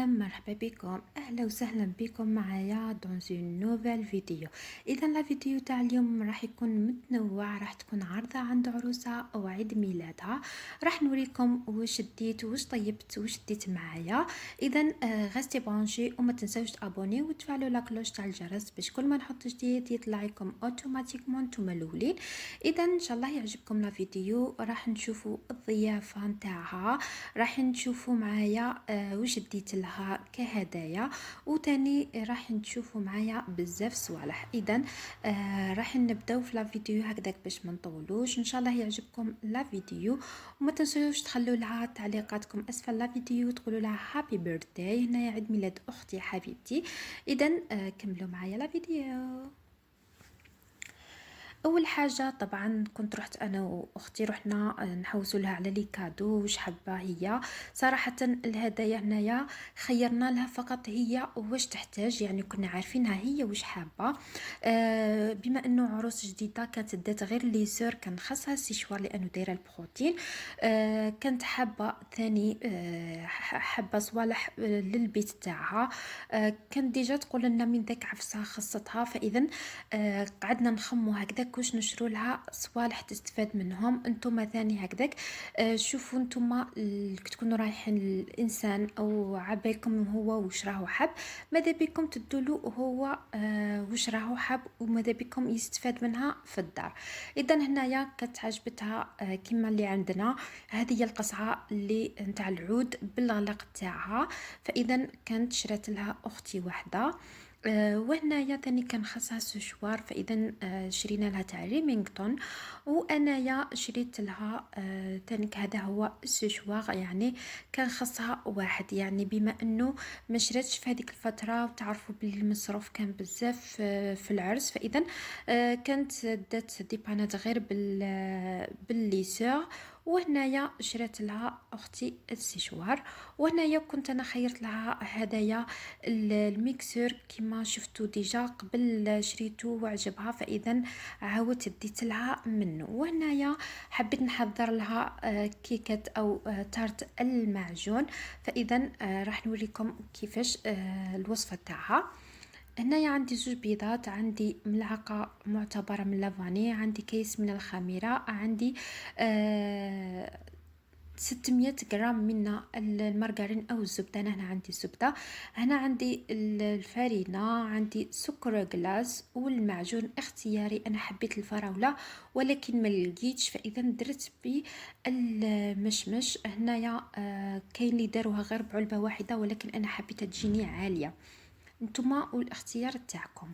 السلام، مرحبا بكم، اهلا وسهلا بكم معايا دون اون نوفيل فيديو. اذا لا فيديو تاع اليوم راح يكون متنوع، راح تكون عارضه عند عروسه او عيد ميلادها. راح نوريكم واش ديت واش طيبت واش ديت معايا. اذا غاستي برونشي وما تنساوش تابوني وتفعلوا لا كلوش تاع الجرس باش كل ما نحط جديد يطلع لكم اوتوماتيكمون نتوما الاولين. اذا ان شاء الله يعجبكم لا فيديو. راح نشوفوا الضيافه نتاعها، راح نشوفوا معايا واش ديت لها كهدايا، وتاني راح نشوفوا معايا بزاف صوالح. اذا راح نبداو في لا فيديو هكذاك باش ما نطولوش. ان شاء الله يعجبكم لا فيديو، وما تنسوش تخلوا لها تعليقاتكم اسفل لا فيديو، تقولوا لها هابي بيرثداي، هنا عيد ميلاد اختي حبيبتي. اذا كملوا معايا لا فيديو. اول حاجه طبعا كنت رحت انا واختي، رحنا نحوسوا لها على لي كادو واش حابه هي. صراحه الهدايا هنايا خيرنا لها فقط هي واش تحتاج، يعني كنا عارفينها هي واش حابه. بما انه عروس جديده كانت دات غير لي سور، كان خاصها السيشوار لانه دايره البروتين. كانت حابه ثاني حابه صوالح للبيت تاعها. كانت ديجا تقول لنا من ذاك عفسها خصتها، فاذا قعدنا نخمو هكذاك واش نشرو لها صوالح تستفاد منهم. انتم ثاني هكذاك شوفوا انتم تكونوا رايحين الانسان او عبالكم هو واش راهو حاب، ماذا بكم تدولو هو واش راهو حاب وماذا بكم يستفاد منها في الدار. اذا هنايا كانت عجبتها كما اللي عندنا، هذه هي القصعه اللي نتاع العود بالغلق تاعها. فاذا كانت شرات لها اختي واحده. وهنايا تاني كان خاصها سوشوار، فاذا شرينا لها تاع ريمينغتون. وانايا شريت لها تاني هذا هو السوشوار، يعني كان خاصها واحد، يعني بما انه ما شراتش في هذيك الفتره وتعرفوا باللي المصروف كان بزاف في العرس، فاذا كانت دات ديبانات غير بالليسور. وهنايا شريت لها اختي السيشوار. وهنايا كنت انا خيرت لها هدايا الميكسور كما شفتوا ديجا قبل شريته وعجبها، فاذا عاودت ديت لها منه. وهنايا حبيت نحضر لها كيكه او تارت المعجون، فاذا راح نوريكم كيفاش الوصفه تاعها. هنايا عندي زوج بيضات، عندي ملعقه معتبره من لافاني، عندي كيس من الخميره، عندي 600 غرام من المارغرين او الزبده. انا هنا عندي الزبده، هنا عندي الفارينه، عندي سكر غلاس، والمعجون اختياري انا حبيت الفراوله ولكن ما لقيتش، فاذا درت بالمشمش. هنايا كاين اللي داروها غير بعلبه واحده ولكن انا حبيتها تجيني عاليه، نتوما والاختيار تاعكم.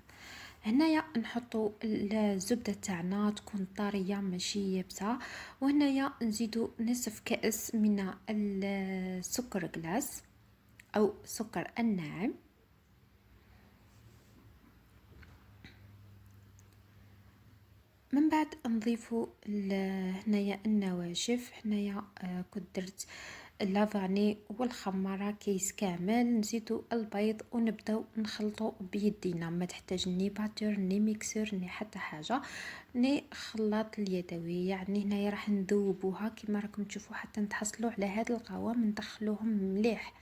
هنايا نحطوا الزبده تاعنا تكون طريه ماشي يابسه. وهنايا نزيدوا نصف كأس من السكر غلاس او سكر الناعم. من بعد نضيفوا هنايا النواشف. هنايا كنت درت اللافاني والخمارة كيس كامل، نزيدوا البيض ونبداو نخلطوا بيدينا، ما تحتاج ني باتور ني ميكسور ني حتى حاجه، ني خلاط اليدوي. يعني هنايا راح نذوبوها كما راكم تشوفوا حتى نتحصلوا على هذا القوام، ندخلوهم مليح.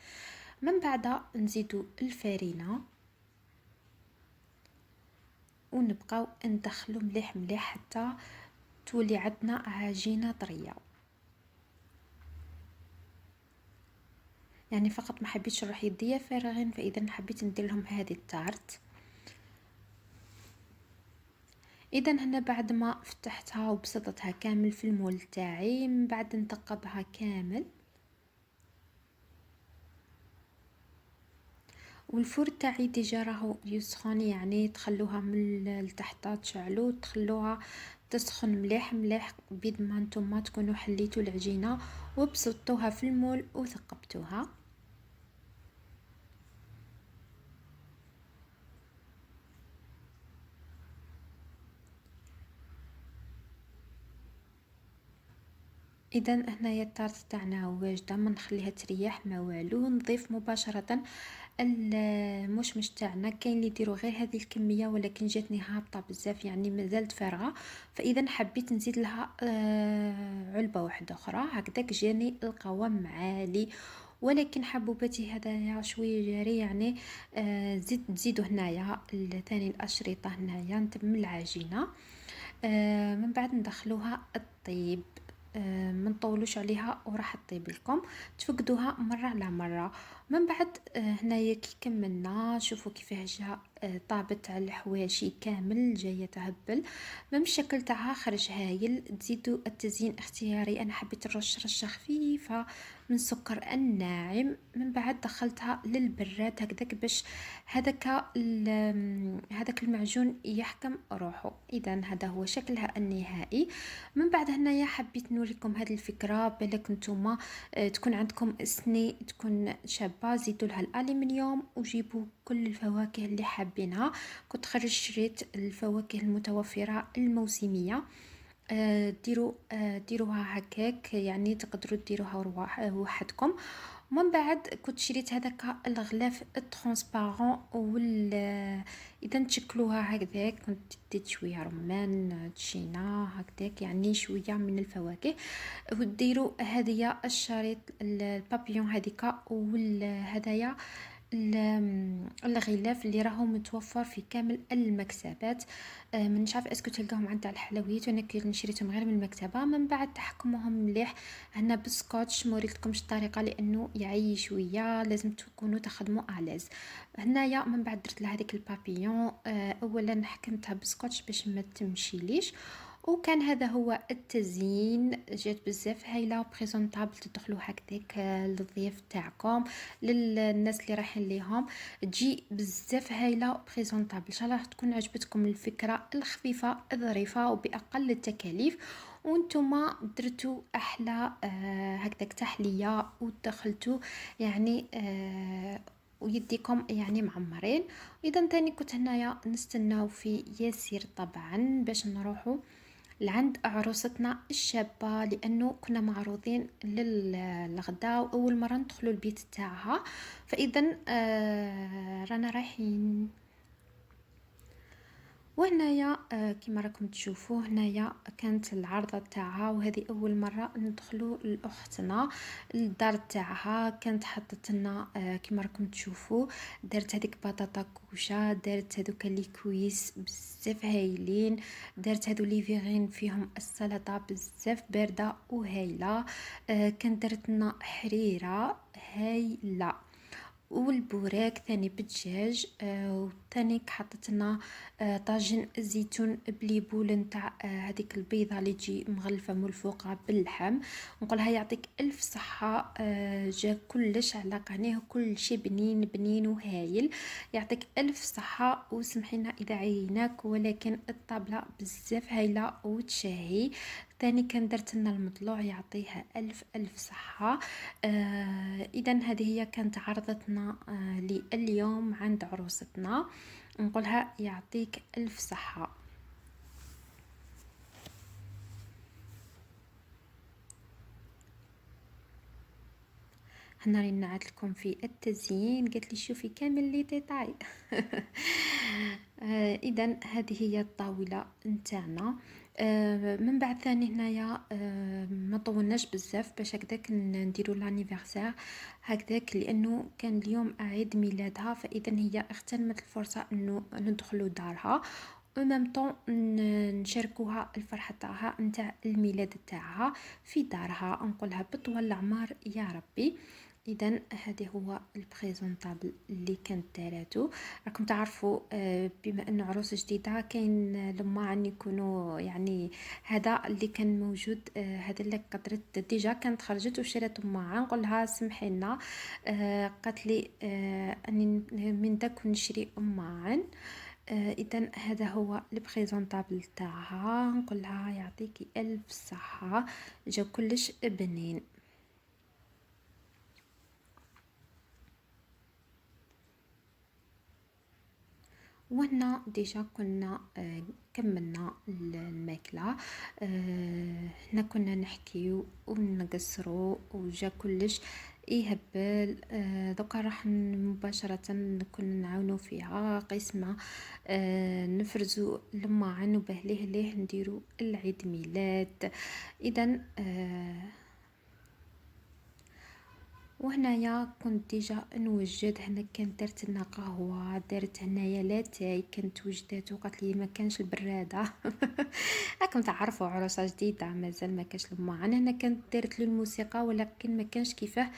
من بعد نزيدوا الفارينه ونبقاو ندخلو مليح مليح حتى تولي عندنا عجينه طريه. يعني فقط ما حبيتش نروح يديا فارغين، فاذا حبيت ندير لهم هذه التارت. اذا هنا بعد ما فتحتها وبسطتها كامل في المول تاعي، من بعد نثقبها كامل. والفور تاعي ديجا راهو يسخن، يعني تخلوها من التحت تشعلو تخلوها تسخن مليح مليح بيد ما نتوما تكونوا حليتوا العجينه وبسطوها في المول وثقبتوها. اذا هنايا الطارت تاعنا واجده، ما نخليها تريح ما والو، نضيف مباشره المشمش تاعنا. كاين اللي يديروا غير هذه الكميه ولكن جاتني هابطه بزاف، يعني مازالت فارغه، فاذا حبيت نزيد لها علبه واحده اخرى هكذاك جاني القوام عالي ولكن حبوباتي هدايا شويه جاري يعني. تزيدوا هنايا ثاني الاشرطه هنايا من العجينه. من بعد ندخلوها الطيب. ما نطولوش عليها وراح تطيب لكم. تفقدوها مرة على مرة. من بعد هنايا كي كملنا شوفوا كيفاه جا طابت على الحواشي كامل جاية تهبل. من الشكل تاعها خرج هايل. تزيدوا التزيين اختياري، انا حبيت نرش رشة خفيفة من سكر الناعم. من بعد دخلتها للبراد هكذاك باش هذاك المعجون يحكم روحه. اذا هذا هو شكلها النهائي. من بعد هنايا حبيت نوريكم هذه الفكره بالك نتوما تكون عندكم سني تكون شابه، زيدوا لها الالومنيوم وجيبوا كل الفواكه اللي حابينها. كنت شريت الفواكه المتوفره الموسميه. ديروها هكاك يعني تقدروا ديروها وحدكم. ومن بعد كنت شريت هذاك الغلاف الترونسبارون اذا تشكلوها هكذاك. كنت ديت شويه رمان تشينا هكذاك يعني شويه من الفواكه. وديروا هذه الشريط البابيون هذيك والهدايا الغلاف اللي راهو متوفر في كامل المكتبات. مانيش عارفه اسكو تلقاهم عند الحلويات، وانا كي شريتهم غير من المكتبه. من بعد تحكموهم مليح هنا بالسكوتش. موريتكمش الطريقه لانه يعي شويه، لازم تكونوا تخدموا اعلاز. هنايا من بعد درت لها هذيك البابيون. اولا حكمتها بالسكوتش باش ما تمشيليش. وكان هذا هو التزيين. جات بزاف هايله بريزونطابل، تدخلوا هكذاك للضيف تاعكم للناس اللي رايحين ليهم. تجي بزاف هايله بريزونطابل. ان شاء الله راح تكون عجبتكم الفكره الخفيفه الظريفه وباقل التكاليف. وانتم درتوا احلى هكذاك تحليه ودخلتوا يعني ويديكم يعني معمرين. اذا تاني كنت هنايا نستناو في ياسير طبعا باش نروحوا لعند عروستنا الشابة، لأنه كنا معروضين للغداء وأول مرة ندخلوا البيت تاعها. فإذا رانا رايحين. وهنايا كما راكم تشوفوا هنايا كانت العرضة تاعها، وهذه أول مرة ندخلوا لأختنا الدار تاعها. كانت حطت لنا كما راكم تشوفوا دارت هذيك بطاطا كوشة، دارت هذوك لي كويس بزاف هايلين، دارت هذو لي فيغين فيهم السلطة بزاف باردة وهايلة. كانت دارت لنا حريرة هايلة والبوراك ثاني بالدجاج. وثاني حطت لنا طاجن الزيتون بليبول نتاع هذيك البيضه اللي تجي مغلفه من الفوق باللحم. نقولها يعطيك الف صحه. جا كلش على قناه كل شيء بنين بنين وهايل. يعطيك الف صحه وسمحينا اذا عيناك، ولكن الطابله بزاف هايله وتشهي. ثاني كان درت لنا المضلوع يعطيها الف صحه. اذا هذه هي كانت عرضتنا لليوم عند عروستنا. نقولها يعطيك الف صحه. هنا راني نعت لكم في التزيين، قالت لي شوفي كامل لي ديتاي. اذا هذه هي الطاوله نتاعنا. من بعد ثاني هنايا ما طولناش بزاف باش هكذاك نديروا لانيفرسير هكذاك، لانه كان اليوم عيد ميلادها. فاذا هي اغتنمت الفرصه انه ندخلوا دارها ومام طون نشاركوها الفرحه تاعها نتاع الميلاد تاعها في دارها. نقولها بطول العمر يا ربي. اذا هذا هو البريزونطابل اللي كانت داراتو. راكم تعرفوا بما انه عروس جديده كاين لما يكونوا يعني هذا اللي كان موجود. هذا اللي قدرت ديجا كانت خرجت وشريت معاه. نقول لها سمحي لنا. قالت لي اني من داك نشري معا. اذا هذا هو البريزونطابل تاعها. نقول لها يعطيكي الف صحه، جا كلش بنين. وهنا ديجا كنا كملنا الماكلة. هنا كنا نحكيو ونقصرو وجا كلش يهبل. دوكا راح مباشرة كنا نعاونو فيها قسمة. نفرزو الماعن وبهليه ليه نديرو العيد ميلاد. اذا وهنايا كنت ديجا نوجد. هنا كانت درت لنا قهوة، درت هنايا لاتاي كنت وجداتو، قالت لي ما كانش البرادة. راكم تعرفوا عروسة جديدة مازال ما كانش الماعن. هنا كانت درت له الموسيقى ولكن ما كانش كيفاه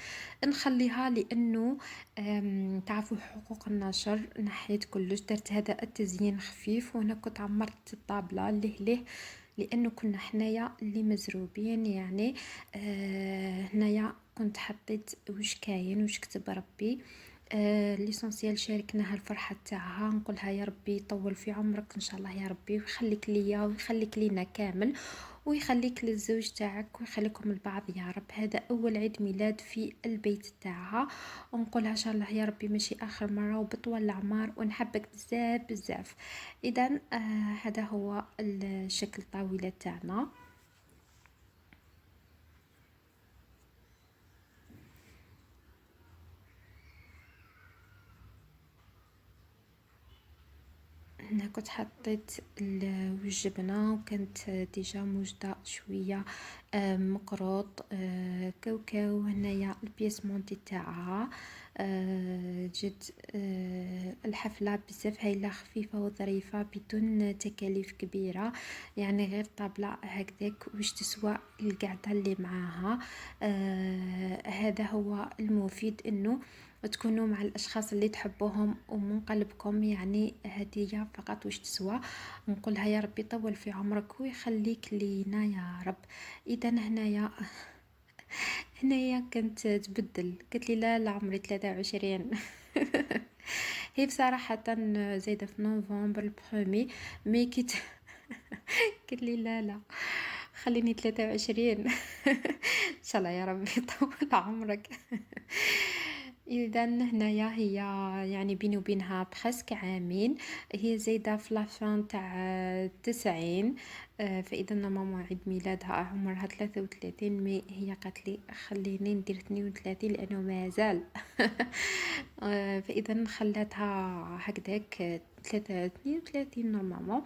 نخليها لانه تعرفوا حقوق النشر، نحيت كلش، درت هذا التزيين خفيف. وهنا كنت عمرت الطابلة ليه لانه كنا حنايا اللي مزروبين يعني. هنايا كنت حطيت واش كاين واش كتب ربي. ليسونسيال شاركناها الفرحه تاعها، نقولها يا ربي يطول في عمرك ان شاء الله يا ربي، ويخليك ليا ويخليك لينا كامل، ويخليك للزوج تاعك ويخليكم البعض يا رب. هذا اول عيد ميلاد في البيت تاعها، ونقولها ان شاء الله يا ربي ماشي اخر مره، وبطول العمر، ونحبك بزاف بزاف. اذا هذا هو الشكل الطاوله تاعنا. هنا كنت حطيت الجبنة، وكانت ديجا موجدة شوية مقروط كاوكاو. هنايا البياس مونتي تاعها جد الحفلة بزاف هايلة، خفيفة وظريفة بدون تكاليف كبيرة، يعني غير طابلة هكذاك واش تسوى القعدة اللي معاها. هذا هو المفيد، انه تكونوا مع الاشخاص اللي تحبوهم ومن قلبكم، يعني هدية فقط واش تسوى. نقولها يا ربي طول في عمرك ويخليك لينا يا رب. اذا هنايا كنت تبدل، قلت لي لا لا عمري 23. هي بصراحة زايدة في نوفمبر البرومي، مي كيت قلت لي لا لا خليني 23. ان شاء الله يا ربي يطول عمرك. اذا هنايا هي يعني بيني وبينها بخسك عامين، هي زايده في لافان تاع 90. فاذا ماما عيد ميلادها عمرها 33، مي هي قالت لي خليني ندير 32 لانه مازال. فاذا خلاتها هكذاك 32 نورمالمون.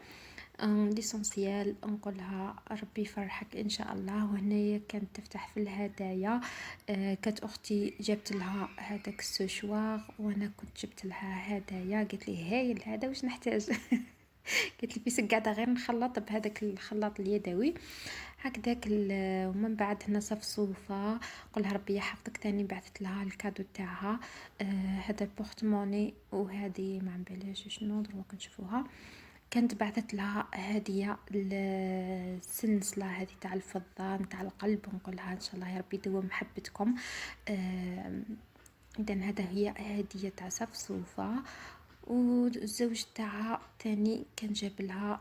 ليسونسيال نقولها ربي يفرحك ان شاء الله. وهنايا كانت تفتح في الهدايا. كانت اختي جابت لها هذاك السوشوار، وانا كنت جبت لها هدايا، قالت لي هايل هذا واش نحتاج. قالت لي بيس قاعده غير نخلط بهذاك الخلاط اليدوي هكذاك. ومن بعد هنا صفصوفه، قولها ربي يحفظك. تاني بعثت لها الكادو تاعها هذا البورتموني، وهذه ما نباليش شنو دروك نشوفوها. كانت بعثت لها هدية السلسلة هذه تاع الفضة نتاع القلب، نقولها ان شاء الله يا ربي يدوم محبتكم. اذا هذا هي هدية تاع صفصوفة. والزوج تاعها تاني كان جاب لها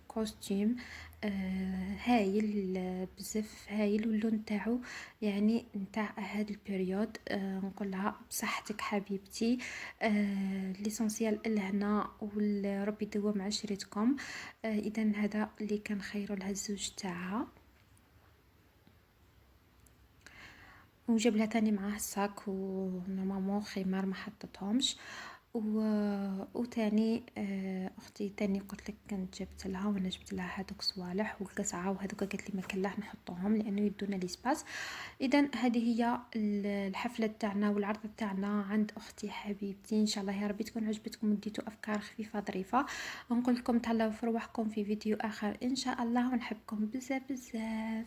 كوستيم هايل بزاف هايل، واللون تاعو يعني نتاع هاد البريود. نقول لها بصحتك حبيبتي، ليسونسيال لهنا، وربي يدوم عشرتكم. اذا هذا اللي كان خير لها الزوج تاعها. وجاب لها تاني معاه الصاك ونورمالمون خمار ما حطتهمش. و... وتاني اختي تاني قلت لك كنت جبت لها، وانا جبت لها هذوك صوالح والقصعه وهذوك، قالت لي ما كان لاه نحطوهم لانه يدونا ليسباس. اذا هذه هي الحفله تاعنا والعرض تاعنا عند اختي حبيبتي. ان شاء الله يا ربي تكون عجبتكم وديتوا افكار خفيفه ظريفه. نقول لكم تهلاو في رواحكم في فيديو اخر ان شاء الله، ونحبكم بزاف بزاف.